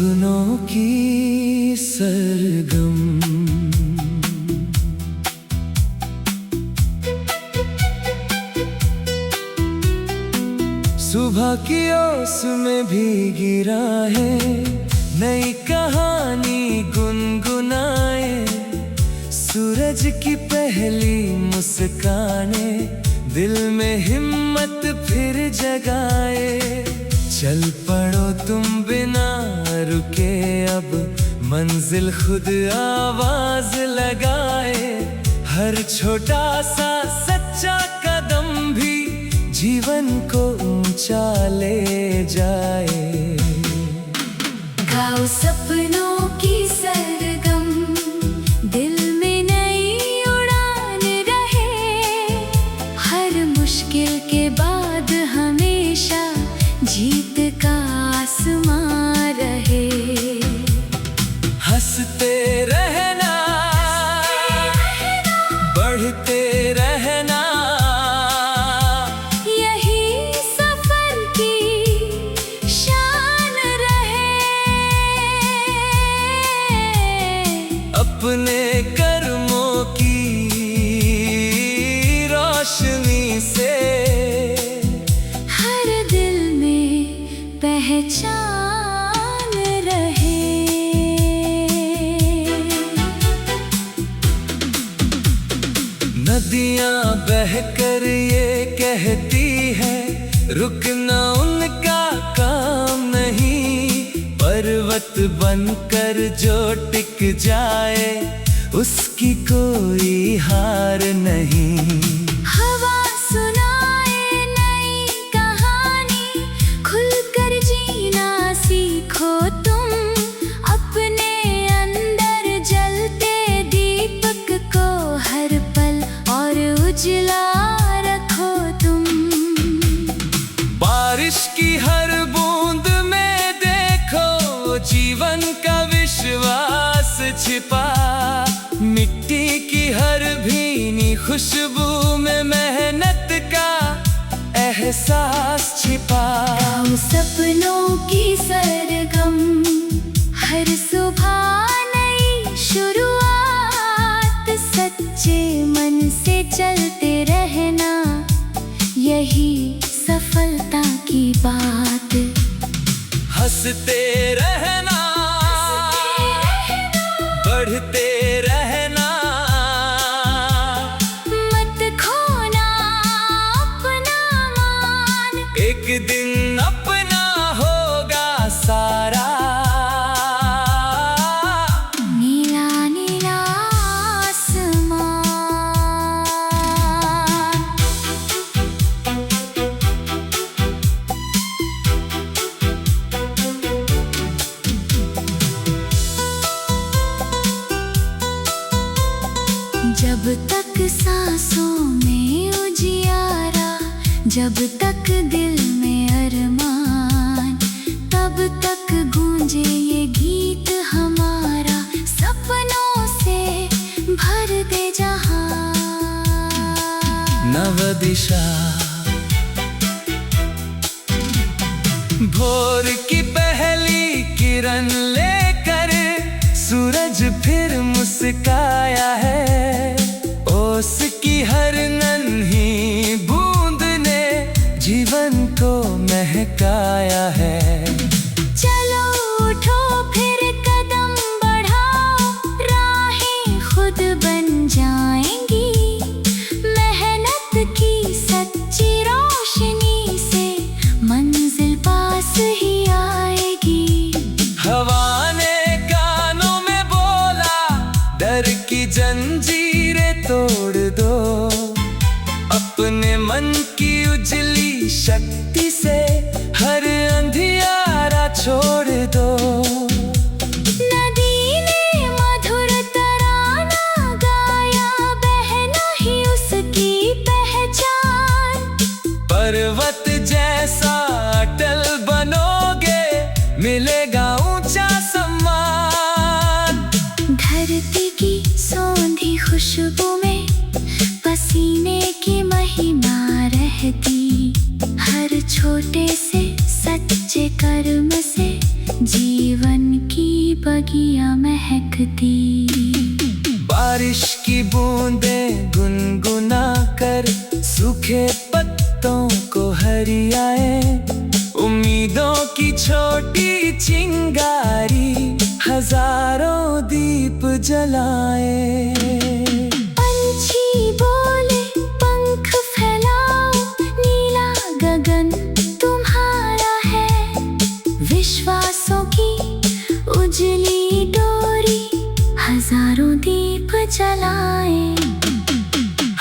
सपनों की सरगम। सुबह की ओस में भीगी राहें, नई कहानी गुनगुनाए। सूरज की पहली मुस्काने दिल में हिम्मत फिर जगाए। चल पड़ो तुम बिना रुके अब, मंजिल खुद आवाज लगाए। हर छोटा सा सच्चा कदम भी जीवन को ऊंचा ले जाए। गाओ सपनों की सरगम, दिल में नई उड़ान रहे। हर मुश्किल के बाद हमेशा जीत का आसमां रहे। हंसते रहना, बढ़ते रहना, यही सफर की शान रहे। अपने कर्मों की रोशनी से हर दिल में पहचान रहे। नदियां बहकर ये कहती है, रुकना उनका काम नहीं। पर्वत बनकर जो टिक जाए, उसकी कोई हार नहीं। हवा सुनाए नई कहानी, खुलकर जीना सीखो तुम। अपने अंदर जलते दीपक को हर पल और उजला रखो तुम। बारिश की हर बूंद में देखो जीवन का विश्वास छिपा। मिट्टी की हर भीनी खुशबू में मेहनत का एहसास छिपा। गाओ सपनों की सरगम, हर सुबह नई शुरुआत। सच्चे मन से चलते रहना, यही सफलता की बात। हंसते रहना, बढ़ते रहना, मत खोना अपना मान। एक दिन अपना होगा सारा। नीला नीला आसमान। जब तक सांसों में उजियारा, जब तक दिल में अरमान, तब तक गूंजे ये गीत हमारा। सपनों से भर दे जहां। नव दिशा, भोर की पहली किरण लेकर सूरज फिर मुस्काया है। ओस की हर नन्ही बूंद ने जीवन को महकाया है। चलो उठो फिर कदम बढ़ाओ, राहें खुद बन जाएंगी। मेहनत की सच्ची रोशनी से मंजिल पास ही आएगी। हवा ने कानों में बोला, डर की जंजीरें तोड़ दो। अपने मन की उजली शक्ति से हर अंधियारा छोड़ दो। नदी ने मधुर तराना गाया, बहना ही उसकी पहचान। पर्वत जैसा अटल बनोगे, मिलेगा ऊंचा सम्मान। धरती की सौंधी खुशबू में पसीने की महिमा रहती। हर छोटे से सच्चे कर्म से जीवन बगिया महकती। बारिश की बूंदें गुनगुना कर सूखे पत्तों को हरियाए। उम्मीदों की छोटी चिंगारी हजारों दीप जलाए। पंछी बोले पंख फैलाओ, नीला गगन तुम्हारा है। विश्वासों की उजली डोरी हजारों दीप जलाए।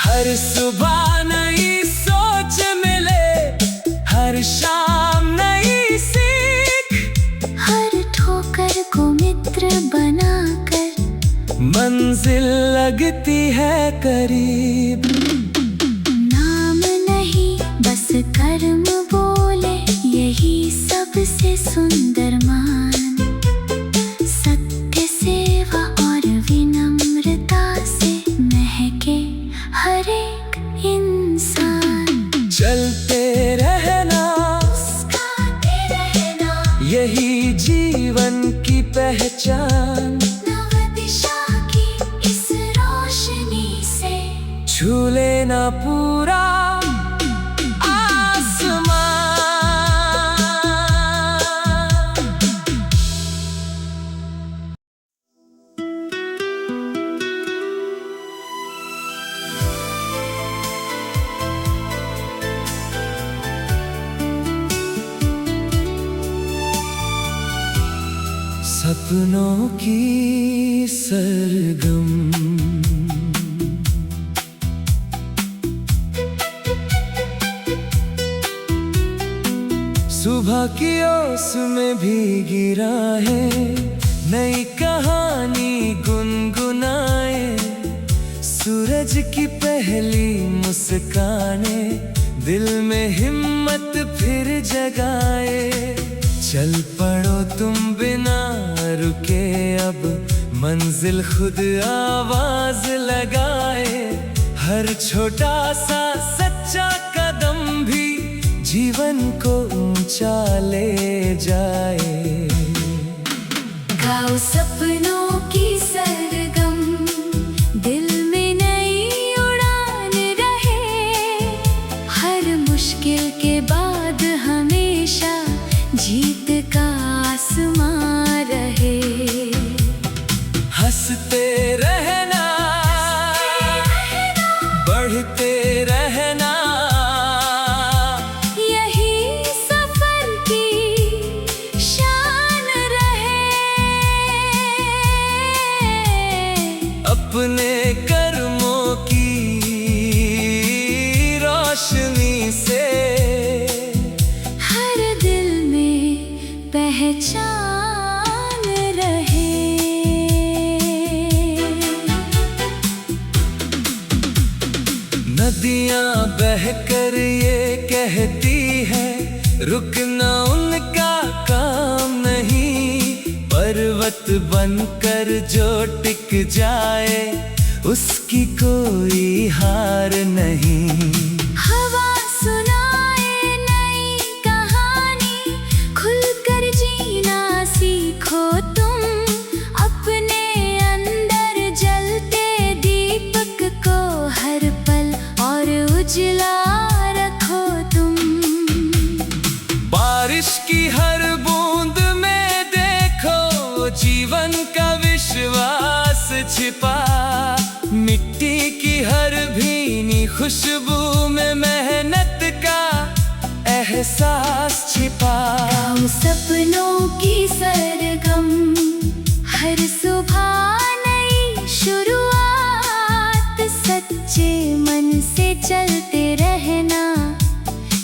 हर सुबह नई सोच मिले, हर शाम नई सीख। हर ठोकर को मित्र बनाकर मंजिल लगती है करीब। नाम नहीं बस कर्म बोले, यही सबसे सुंदर मान। सत्य सेवा और विनम्रता से महके हर एक इंसान। चलते रहना, मुस्कुराते रहना, यही जीवन की पहचान। नव दिशा की इस रोशनी से छू लेना पूरा आसमान। सपनों की सरगम, सुबह की ओस में भी गिरा है। नई कहानी गुनगुनाए, सूरज की पहली मुस्काने दिल में हिम्मत फिर जगाए। चल पड़ो तुम बिना रुके अब, मंजिल खुद आवाज लगाए। हर छोटा सा सच्चा कदम भी जीवन को ऊंचा ले जाए। गाओ सपनों की सरगम, दिल में नई उड़ान रहे। हर मुश्किल के बाद हमेशा जीत का आसमां रहे। हंसते रहना, बढ़ते रहना, यही सफर की शान रहे। अपने कर्मों की रोशनी से हर दिल में पहचान रहे। नदियां बहकर ये कहती है, रुकना उनका काम नहीं। पर्वत बनकर जो टिक जाए, उसकी कोई हार नहीं। हवा सुनाए नई कहानी, खुलकर जीना सीखो तुम। अपने अंदर जलते दीपक को हर पल और उजला रखो तुम। बारिश की हर बूंद में देखो जीवन का विश्वास छिपा। मिट्टी की हर भीनी खुशबू में मेहनत का एहसास छिपा। गाओ सपनों की सरगम, हर सुबह नई शुरुआत। सच्चे मन से चलते रहना,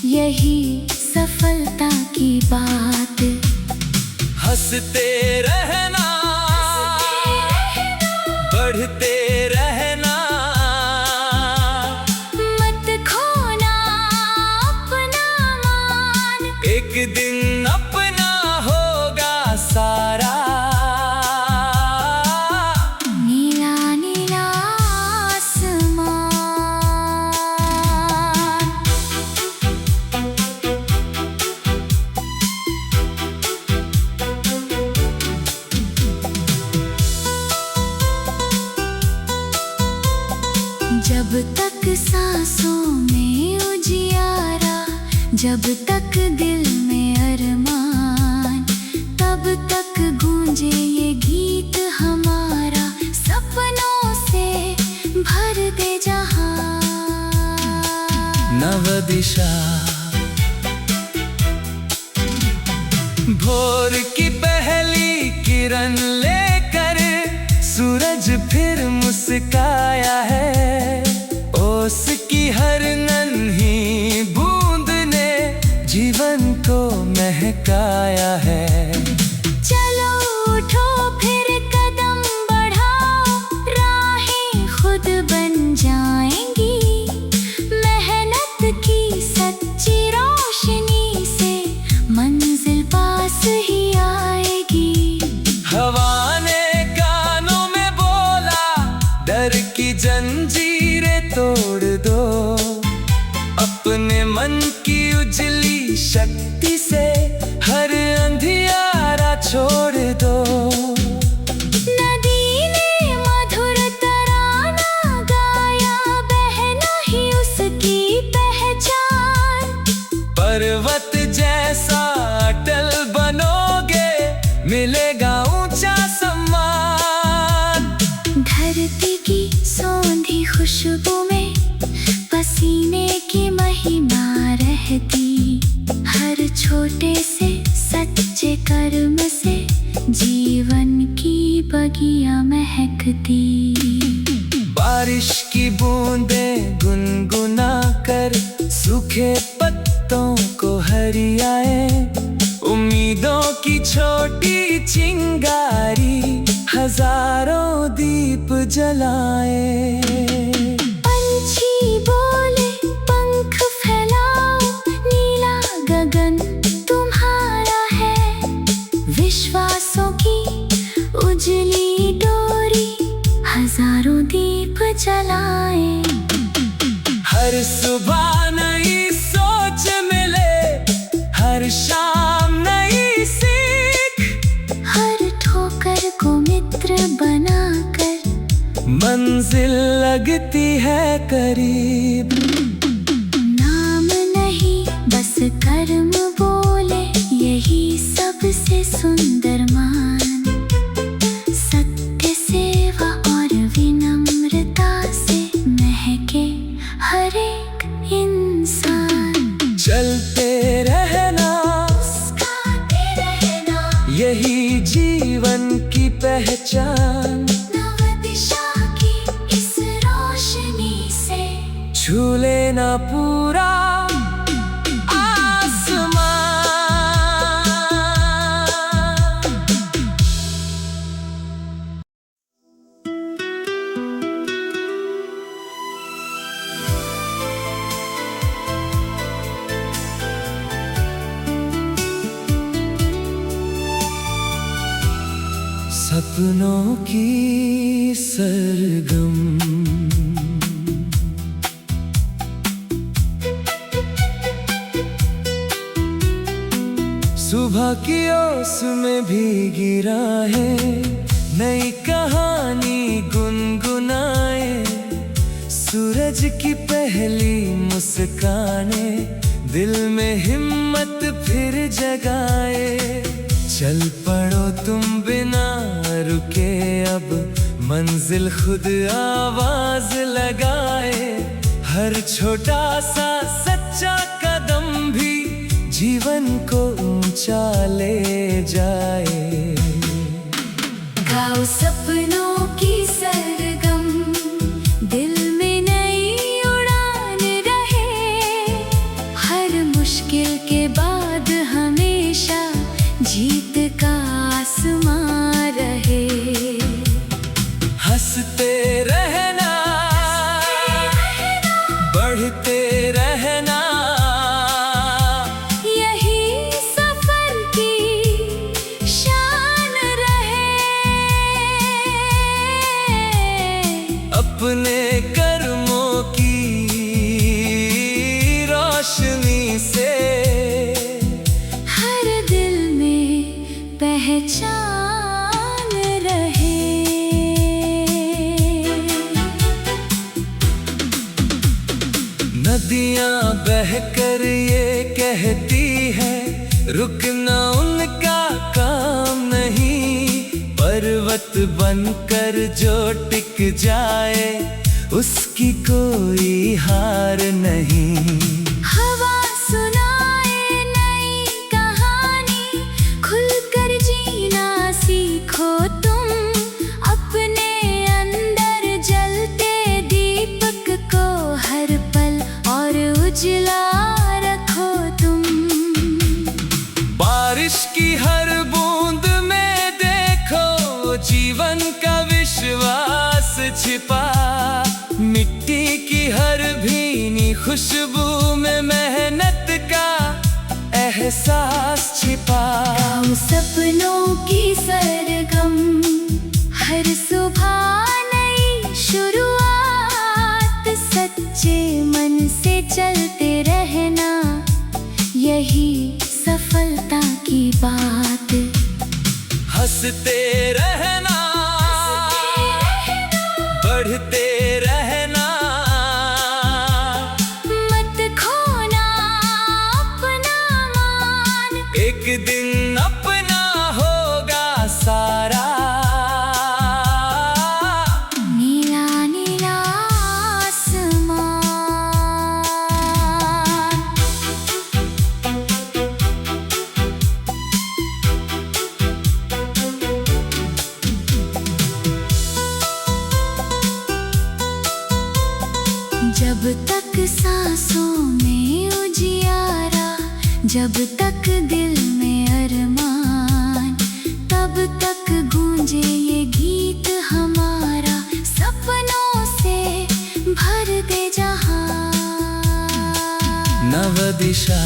यही सफलता की बात। हंसते रहना, बढ़ते रहना, मत खोना अपना मान। एक दिन अपना होगा सारा। नीला नीला आसमान। जब तक दिल में अरमान, तब तक गूंजे ये गीत हमारा। सपनों से भर दे जहां। नव दिशा भोर की पहली किरण लेकर सूरज फिर मुस्काया है। ओस की हर नन्ही बूंद ने जीवन को महकाया है। चलो उठो फिर कदम बढ़ाओ, राहें खुद बन जाएंगी। मेहनत की सच्ची रोशनी से मंजिल पास ही आएगी। हवा ने कानों में बोला, डर की जंजीरें तोड़ दो। अपने मन की उजली शक्ति से हर अंधियारा छोड़ दो। नदी ने मधुर तराना गाया, बहना ही उसकी पहचान। पर्वत जैसा अटल बनोगे, मिलेगा ऊंचा सम्मान। धरती की सौंधी खुशबू में पसीने की महिमा रहती। हर छोटे से सच्चे कर्म से जीवन की बगिया महकती। बारिश की बूंदें गुनगुना कर सूखे पत्तों को हरियाए। उम्मीदों की छोटी चिंगारी हजारों दीप जलाए। पंछी बोले पंख फैलाओ, नीला गगन तुम्हारा है। विश्वासों की उजली डोरी हजारों दीप जलाए। हर सुबह नई सोच मिले, हर शाम नई सीख। हर ठोकर को मित्र बनाकर मंजिल लगती है करीब। नाम नहीं बस कर्म बोले, यही सबसे सुंदर मान। सत्य सेवा और विनम्रता से महके हर एक इंसान। चलते रहना, मुस्कुराते रहना, यही जीवन की पहचान। नव दिशा की इस रोशनी से छू लेना पूरा आसमान। सपनों की सरगम सुबह की ओस में भीगी राहें, नई कहानी गुनगुनाए। सूरज की पहली मुस्काने दिल में हिम्मत फिर जगाए। चल पड़ो तुम बिना रुके अब, मंजिल खुद आवाज लगाए। हर छोटा सा सच्चा कदम भी जीवन को ऊंचा ले जाए। गाओ सपनों की सरगम, दिल में नई उड़ान रहे। हर मुश्किल के बाद हमेशा जीत का आसमां रहे। हंसते रहना, बढ़ते रहना, यही सफर की शान रहे। अपने कर्मों की रोशनी से हर दिल में पहचान रहे। नदियां बहकर ये कहती है रुकना उनका काम नहीं। पर्वत बनकर जो टिक जाए उसकी कोई हार नहीं। हवा सुनाए नई कहानी, खुलकर जीना सीखो तुम। अपने अंदर जलते दीपक को हर पल और उजला रखो तुम। बारिश की हर बूंद में देखो जीवन का विश्वास छिपा। मिट्टी की हर भीनी खुशबू में मेहनत का एहसास छिपा। गाओ सपनों की सरगम, हर सुबह नई शुरुआत। सच्चे मन से चलते रहना, यही सफलता की बात। हंसते रहना, बढ़ते रहना, मत खोना अपना मान। एक दिन अपना होगा सारा। नीला नीला आसमान। जब तक सांसों में उजियारा, जब तक दिल में अरमान, तब तक गूंजे ये गीत हमारा। सपनों से भर दे जहां। नव दिशा,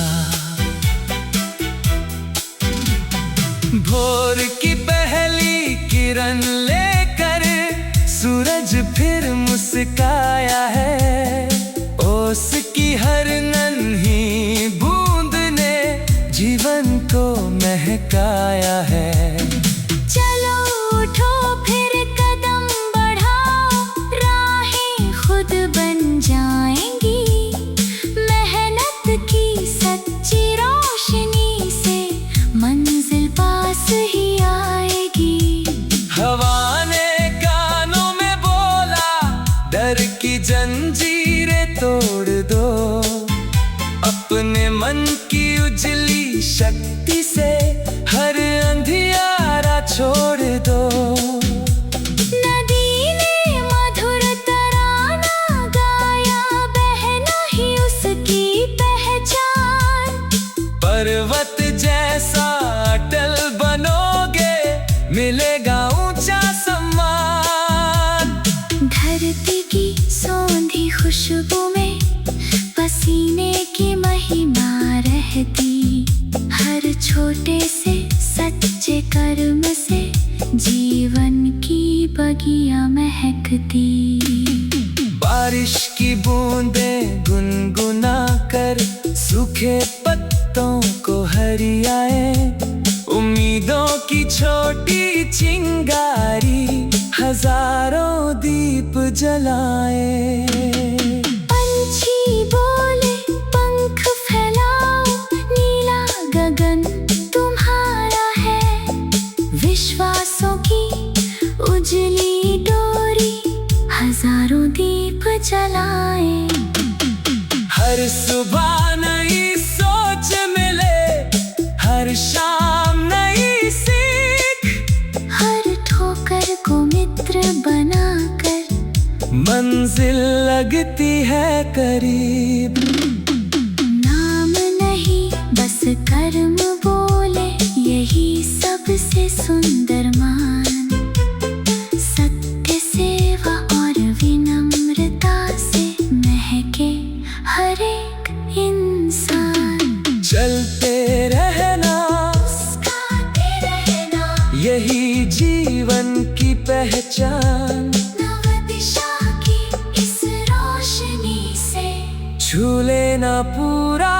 भोर की पहली किरण लेकर सूरज फिर मुस्काया है। ओस की हर नन्ही बूंद ने जीवन को महकाया है। चलो उठो फिर कदम बढ़ाओ, राहें खुद बन जाएंगी। मेहनत की सच्ची रोशनी से मंजिल पास ही आएगी। हवा ने कानों में बोला, डर की जंजीरें तोड़ दो। अपने मन की उजली शक्ति से हर अंधियारा छोड़ दो। नदी ने मधुर तराना गाया, बहना ही उसकी पहचान। पर्वत जैसा अटल बनोगे, मिलेगा ऊंचा सम्मान। धरती की सौंधी खुशबू में पसीने की महिमा रहती। हर छोटे से सच्चे कर्म से जीवन की बगिया महकती। बारिश की बूंदें गुनगुना कर सूखे पत्तों को हरियाए। उम्मीदों की छोटी चिंगारी हजारों दीप जलाए। पंछी बोले पंख फैलाओ, नीला गगन तुम्हारा है। विश्वासों की उजली डोरी हजारों दीप जलाए। हर सुबह नई सोच मिले, हर शाम नई सीख। हर ठोकर को मित्र बनाकर मंजिल लगती है करीब। नाम नहीं बस कर्म बोले, यही सबसे सुंदर मान। सत्य सेवा और विनम्रता से महके हर एक इंसान। चलते रहना, मुस्कुराते रहना, यही जीवन की पहचान। नव दिशा की इस रोशनी से छू लेना पूरा